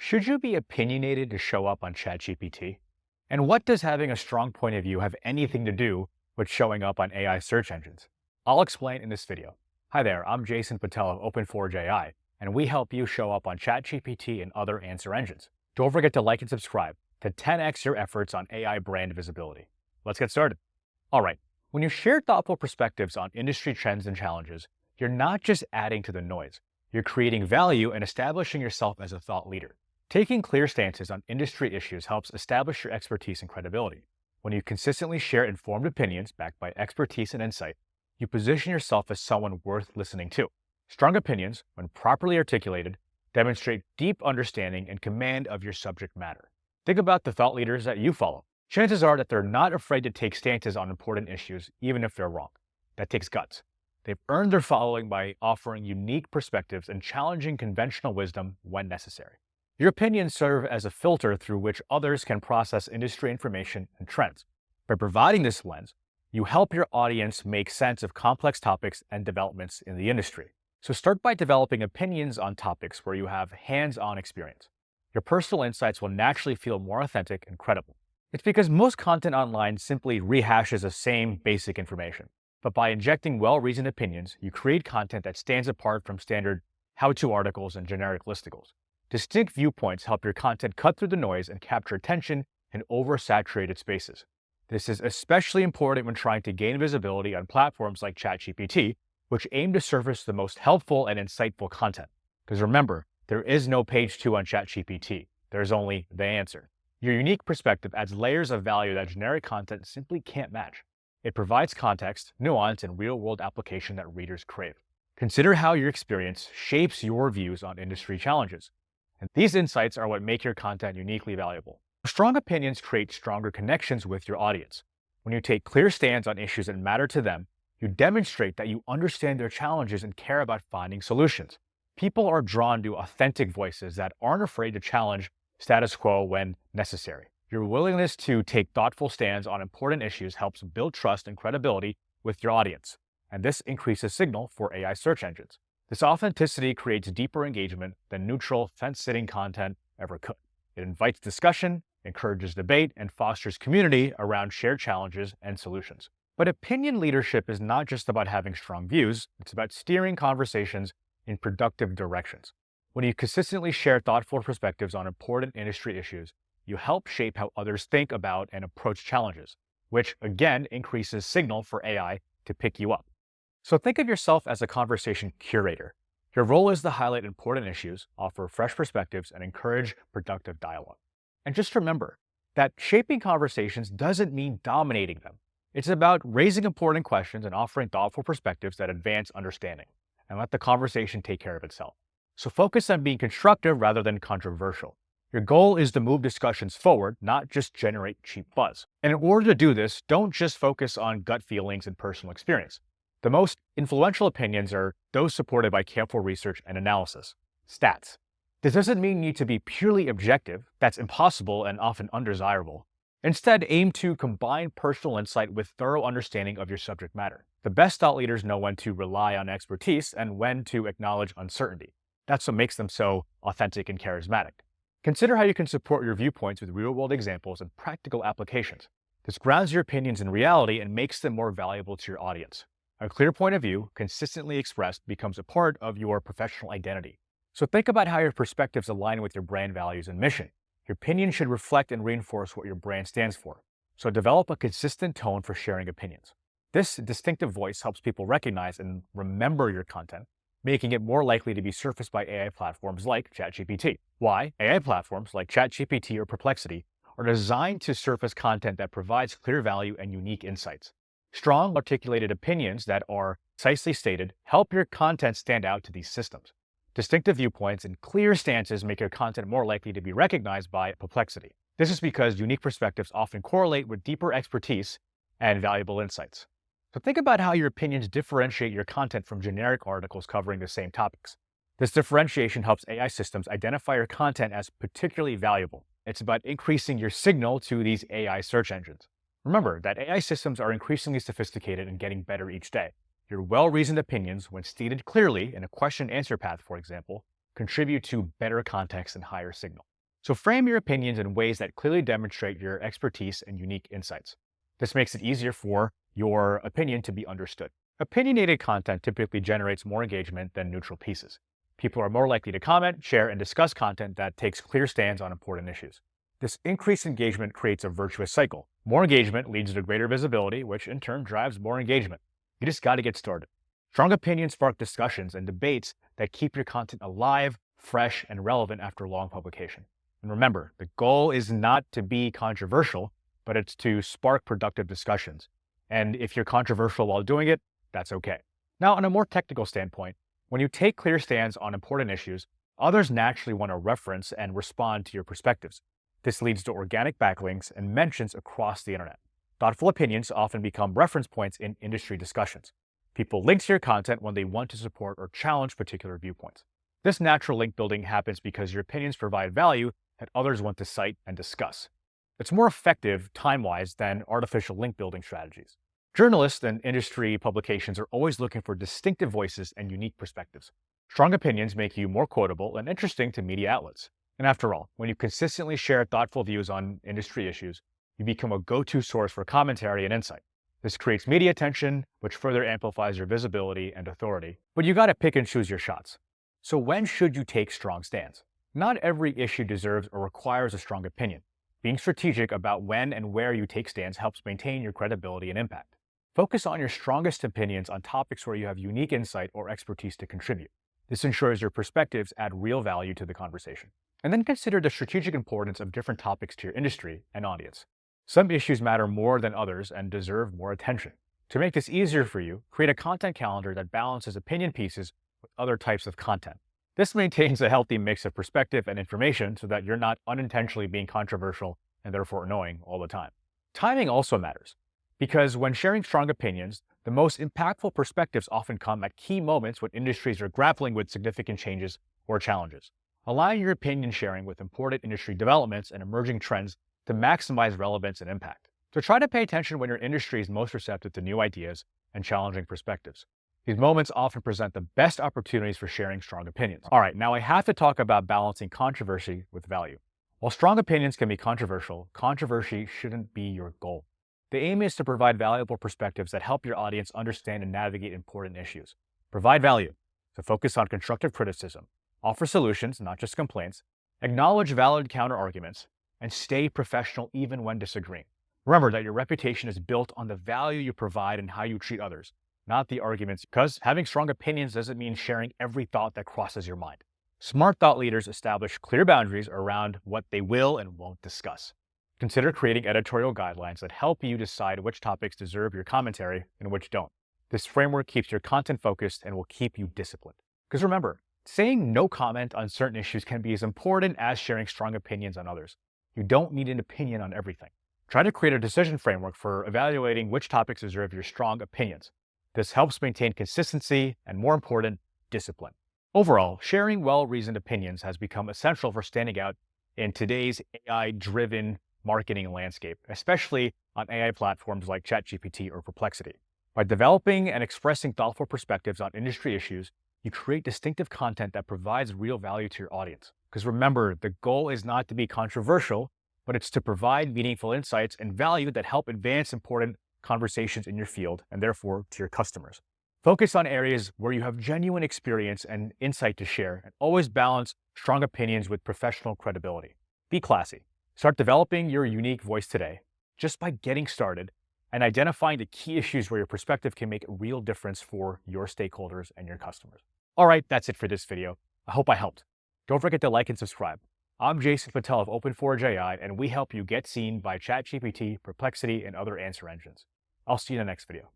Should you be opinionated to show up on ChatGPT? And what does having a strong point of view have anything to do with showing up on AI search engines? I'll explain in this video. Hi there, I'm Jason Patel of OpenForge AI, and we help you show up on ChatGPT and other answer engines. Don't forget to like and subscribe to 10x your efforts on AI brand visibility. Let's get started. All right, when you share thoughtful perspectives on industry trends and challenges, you're not just adding to the noise. You're creating value and establishing yourself as a thought leader. Taking clear stances on industry issues helps establish your expertise and credibility. When you consistently share informed opinions backed by expertise and insight, you position yourself as someone worth listening to. Strong opinions, when properly articulated, demonstrate deep understanding and command of your subject matter. Think about the thought leaders that you follow. Chances are that they're not afraid to take stances on important issues, even if they're wrong. That takes guts. They've earned their following by offering unique perspectives and challenging conventional wisdom when necessary. Your opinions serve as a filter through which others can process industry information and trends. By providing this lens, you help your audience make sense of complex topics and developments in the industry. So start by developing opinions on topics where you have hands-on experience. Your personal insights will naturally feel more authentic and credible. It's because most content online simply rehashes the same basic information. But by injecting well-reasoned opinions, you create content that stands apart from standard how-to articles and generic listicles. Distinct viewpoints help your content cut through the noise and capture attention in oversaturated spaces. This is especially important when trying to gain visibility on platforms like ChatGPT, which aim to surface the most helpful and insightful content. Because remember, there is no page 2 on ChatGPT. There's only the answer. Your unique perspective adds layers of value that generic content simply can't match. It provides context, nuance, and real-world application that readers crave. Consider how your experience shapes your views on industry challenges. And these insights are what make your content uniquely valuable. Strong opinions create stronger connections with your audience. When you take clear stands on issues that matter to them, you demonstrate that you understand their challenges and care about finding solutions. People are drawn to authentic voices that aren't afraid to challenge status quo when necessary. Your willingness to take thoughtful stands on important issues helps build trust and credibility with your audience, and this increases signal for AI search engines. This authenticity creates deeper engagement than neutral, fence-sitting content ever could. It invites discussion, encourages debate, and fosters community around shared challenges and solutions. But opinion leadership is not just about having strong views, it's about steering conversations in productive directions. When you consistently share thoughtful perspectives on important industry issues, you help shape how others think about and approach challenges, which again increases signal for AI to pick you up. So think of yourself as a conversation curator. Your role is to highlight important issues, offer fresh perspectives, and encourage productive dialogue. And just remember that shaping conversations doesn't mean dominating them. It's about raising important questions and offering thoughtful perspectives that advance understanding, and let the conversation take care of itself. So focus on being constructive rather than controversial. Your goal is to move discussions forward, not just generate cheap buzz. And in order to do this, don't just focus on gut feelings and personal experience. The most influential opinions are those supported by careful research and analysis. Stats. This doesn't mean you need to be purely objective. That's impossible and often undesirable. Instead, aim to combine personal insight with thorough understanding of your subject matter. The best thought leaders know when to rely on expertise and when to acknowledge uncertainty. That's what makes them so authentic and charismatic. Consider how you can support your viewpoints with real-world examples and practical applications. This grounds your opinions in reality and makes them more valuable to your audience. A clear point of view, consistently expressed, becomes a part of your professional identity. So think about how your perspectives align with your brand values and mission. Your opinion should reflect and reinforce what your brand stands for. So develop a consistent tone for sharing opinions. This distinctive voice helps people recognize and remember your content, making it more likely to be surfaced by AI platforms like ChatGPT. Why? AI platforms like ChatGPT or Perplexity are designed to surface content that provides clear value and unique insights. Strong, articulated opinions that are precisely stated help your content stand out to these systems. Distinctive viewpoints and clear stances make your content more likely to be recognized by Perplexity. This is because unique perspectives often correlate with deeper expertise and valuable insights. So think about how your opinions differentiate your content from generic articles covering the same topics. This differentiation helps AI systems identify your content as particularly valuable. It's about increasing your signal to these AI search engines. Remember that AI systems are increasingly sophisticated and getting better each day. Your well-reasoned opinions, when stated clearly in a question-answer path, for example, contribute to better context and higher signal. So frame your opinions in ways that clearly demonstrate your expertise and unique insights. This makes it easier for your opinion to be understood. Opinionated content typically generates more engagement than neutral pieces. People are more likely to comment, share, and discuss content that takes clear stands on important issues. This increased engagement creates a virtuous cycle. More engagement leads to greater visibility, which in turn drives more engagement. You just got to get started. Strong opinions spark discussions and debates that keep your content alive, fresh, and relevant after long publication. And remember, the goal is not to be controversial, but it's to spark productive discussions. And if you're controversial while doing it, that's okay. Now, on a more technical standpoint, when you take clear stands on important issues, others naturally want to reference and respond to your perspectives. This leads to organic backlinks and mentions across the internet. Thoughtful opinions often become reference points in industry discussions. People link to your content when they want to support or challenge particular viewpoints. This natural link building happens because your opinions provide value that others want to cite and discuss. It's more effective time-wise than artificial link building strategies. Journalists and industry publications are always looking for distinctive voices and unique perspectives. Strong opinions make you more quotable and interesting to media outlets. And after all, when you consistently share thoughtful views on industry issues, you become a go-to source for commentary and insight. This creates media attention, which further amplifies your visibility and authority. But you gotta pick and choose your shots. So when should you take strong stands? Not every issue deserves or requires a strong opinion. Being strategic about when and where you take stands helps maintain your credibility and impact. Focus on your strongest opinions on topics where you have unique insight or expertise to contribute. This ensures your perspectives add real value to the conversation. And then consider the strategic importance of different topics to your industry and audience. Some issues matter more than others and deserve more attention. To make this easier for you, create a content calendar that balances opinion pieces with other types of content. This maintains a healthy mix of perspective and information so that you're not unintentionally being controversial and therefore annoying all the time. Timing also matters, because when sharing strong opinions, the most impactful perspectives often come at key moments when industries are grappling with significant changes or challenges. Align your opinion sharing with important industry developments and emerging trends to maximize relevance and impact. So try to pay attention when your industry is most receptive to new ideas and challenging perspectives. These moments often present the best opportunities for sharing strong opinions. All right, now I have to talk about balancing controversy with value. While strong opinions can be controversial, controversy shouldn't be your goal. The aim is to provide valuable perspectives that help your audience understand and navigate important issues. Provide value, so focus on constructive criticism, offer solutions, not just complaints, acknowledge valid counter-arguments, and stay professional even when disagreeing. Remember that your reputation is built on the value you provide and how you treat others, not the arguments, because having strong opinions doesn't mean sharing every thought that crosses your mind. Smart thought leaders establish clear boundaries around what they will and won't discuss. Consider creating editorial guidelines that help you decide which topics deserve your commentary and which don't. This framework keeps your content focused and will keep you disciplined. Because remember, saying no comment on certain issues can be as important as sharing strong opinions on others. You don't need an opinion on everything. Try to create a decision framework for evaluating which topics deserve your strong opinions. This helps maintain consistency and, more important, discipline. Overall, sharing well-reasoned opinions has become essential for standing out in today's AI-driven marketing landscape, especially on AI platforms like ChatGPT or Perplexity. By developing and expressing thoughtful perspectives on industry issues, you create distinctive content that provides real value to your audience. Because remember, the goal is not to be controversial, but it's to provide meaningful insights and value that help advance important conversations in your field and therefore to your customers. Focus on areas where you have genuine experience and insight to share, and always balance strong opinions with professional credibility. Be classy. Start developing your unique voice today, just by getting started and identifying the key issues where your perspective can make a real difference for your stakeholders and your customers. All right, that's it for this video. I hope I helped. Don't forget to like and subscribe. I'm Jason Patel of Open4j AI, and we help you get seen by ChatGPT, Perplexity, and other answer engines. I'll see you in the next video.